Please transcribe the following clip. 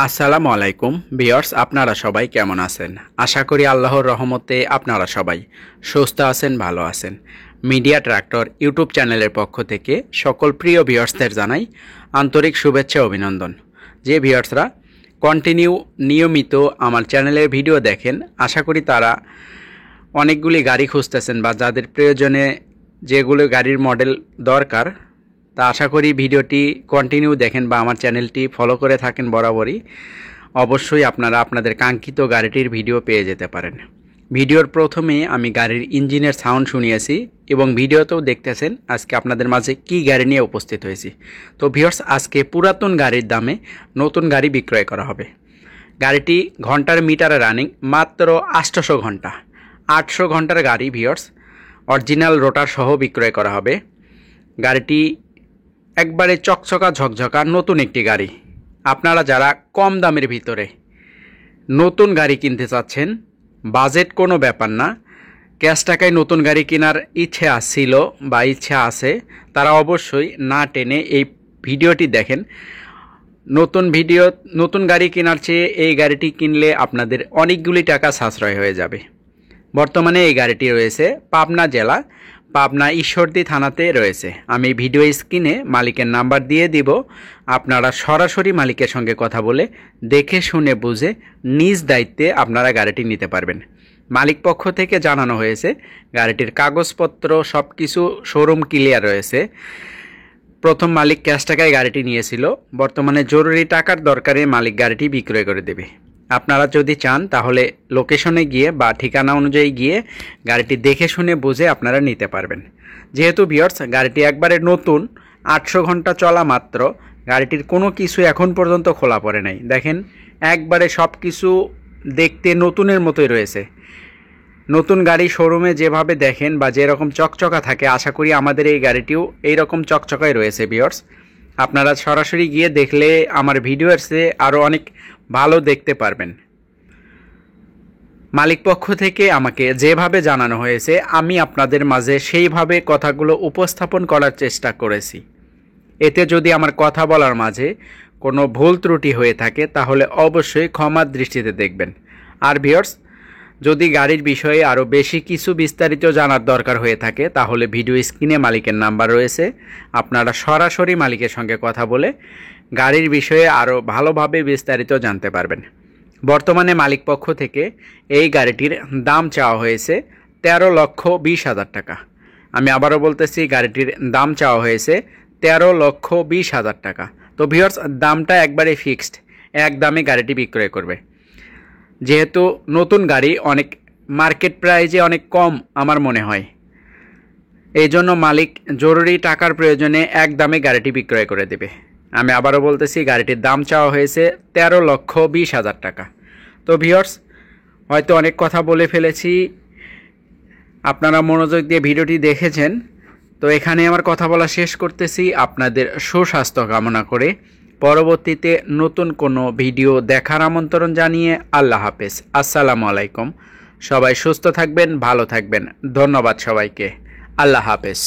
আসসালামু আলাইকুম ভিউয়ার্স, আপনারা সবাই কেমন আছেন? আশা করি আল্লাহর রহমতে আপনারা সবাই সুস্থ আছেন, ভালো আছেন। মিডিয়া ট্রাক্টর ইউটিউব চ্যানেলের পক্ষ থেকে সকল প্রিয় ভিউয়ার্সদের জানাই আন্তরিক শুভেচ্ছা অভিনন্দন। যে ভিউয়ার্সরা নিয়মিত আমার চ্যানেলের ভিডিও দেখেন, আশা করি তারা অনেকগুলি গাড়ি খুঁজতেছেন বা যাদের প্রয়োজনে যেগুলো গাড়ির মডেল দরকার, তা আশা করি ভিডিওটি কন্টিনিউ দেখেন বা আমার চ্যানেলটি ফলো করে থাকেন বরাবরই। অবশ্যই আপনারা আপনাদের কাঙ্ক্ষিত গাড়িটির ভিডিও পেয়ে যেতে পারেন। ভিডিওর প্রথমে আমি গাড়ির ইঞ্জিনের সাউন্ড শুনিয়েছি এবং ভিডিওতেও দেখতেছেন আজকে আপনাদের মাঝে কি গাড়ি নিয়ে উপস্থিত হয়েছি। তো ভিউয়ার্স, আজকে পুরাতন গাড়ির দামে নতুন গাড়ি বিক্রয় করা হবে। গাড়িটি ঘন্টার মিটারে রানিং মাত্র 800 ঘন্টা, 800 ঘন্টার গাড়ি ভিউয়ার্স, অরিজিনাল রোটার সহ বিক্রয় করা হবে। গাড়িটি একবারে চকচকা ঝকঝকা নতুন একটি গাড়ি। আপনারা যারা কম দামের ভিতরে নতুন গাড়ি কিনতে চাচ্ছেন, বাজেট কোনো ব্যাপার না, ক্যাশ টাকায় নতুন গাড়ি কেনার ইচ্ছে ছিল বা ইচ্ছা আছে, তারা অবশ্যই না টেনে এই ভিডিওটি দেখেন। নতুন গাড়ি কেনার চেয়ে এই গাড়িটি কিনলে আপনাদের অনেকগুলি টাকা সাশ্রয় হয়ে যাবে। বর্তমানে এই গাড়িটি রয়েছে পাবনা জেলা, পাবনা ঈশ্বরদী থানাতে রয়েছে। আমি ভিডিও স্ক্রিনে মালিকের নাম্বার দিয়ে দিব, আপনারা সরাসরি মালিকের সঙ্গে কথা বলে দেখে শুনে বুঝে নিজ দায়িত্বে আপনারা গাড়িটি নিতে পারবেন। মালিক পক্ষ থেকে জানানো হয়েছে গাড়িটির কাগজপত্র সব কিছু শোরুম ক্লিয়ার রয়েছে। প্রথম মালিক ক্যাশ টাকায় গাড়িটি নিয়েছিল, বর্তমানে জরুরি টাকার দরকারে মালিক গাড়িটি বিক্রয় করে দেবে। আপনারা যদি চান তাহলে লোকেশনে গিয়ে বা ঠিকানা অনুযায়ী গিয়ে গাড়িটি দেখে শুনে বুঝে আপনারা নিতে পারবেন। যেহেতু ভিউয়ার্স গাড়িটি একবারে নতুন, 800 ঘন্টা চলা মাত্র, গাড়িটির কোনো কিছু এখন পর্যন্ত খোলা পড়ে নাই। দেখেন একবারে সব কিছু দেখতে নতুনের মতোই রয়েছে। নতুন গাড়ি শোরুমে যেভাবে দেখেন বা যেরকম চকচকা থাকে, আশা করি আমাদের এই গাড়িটিও এইরকম চকচকাই রয়েছে ভিউয়ার্স। আপনারা সরাসরি গিয়ে দেখলে আমার ভিডিওর চেয়ে আরও অনেক ভালো দেখতে পারবেন। মালিক পক্ষ থেকে আমাকে যেভাবে জানানো হয়েছে আমি আপনাদের মাঝে সেইভাবে কথাগুলো উপস্থাপন করার চেষ্টা করেছি। এতে যদি আমার কথা বলার মাঝে কোনো ভুল ত্রুটি হয়ে থাকে তাহলে অবশ্যই ক্ষমার দৃষ্টিতে দেখবেন। আর ভিউয়ার্স, যদি গাড়ির বিষয়ে আরও বেশি কিছু বিস্তারিত জানার দরকার হয়ে থাকে তাহলে ভিডিও স্ক্রিনে মালিকের নাম্বার রয়েছে, আপনারা সরাসরি মালিকের সঙ্গে কথা বলে গাড়ির বিষয়ে আরও ভালোভাবে বিস্তারিত জানতে পারবেন। বর্তমানে মালিক পক্ষ থেকে এই গাড়িটির দাম চাওয়া হয়েছে 13,20,000 টাকা। আমি আবারও বলতেছি, গাড়িটির দাম চাওয়া হয়েছে 13,20,000 টাকা। তো ভিউয়ার্স, দামটা একবারে ফিক্সড, এক দামে গাড়িটি বিক্রয় করবে। যেহেতু নতুন গাড়ি অনেক মার্কেট প্রাইজে অনেক কম আমার মনে হয়, এই জন্য মালিক জরুরি টাকার প্রয়োজনে এক দামে গাড়িটি বিক্রয় করে দেবে। আমি আবারও বলতেছি, গাড়িটির দাম চাওয়া হয়েছে 13,20,000 টাকা। তো ভিউয়ার্স, হয়তো অনেক কথা বলে ফেলেছি, আপনারা মনোযোগ দিয়ে ভিডিওটি দেখেছেন। তো এখানে আমার কথা বলা শেষ করতেছি, আপনাদের সুস্বাস্থ্য কামনা করে পরবর্তীতে নতুন কোনো ভিডিও দেখার আমন্ত্রণ জানিয়ে আল্লাহ হাফেজ। আসসালামু আলাইকুম। সবাই সুস্থ থাকবেন, ভালো থাকবেন। ধন্যবাদ সবাইকে। আল্লাহ হাফেজ।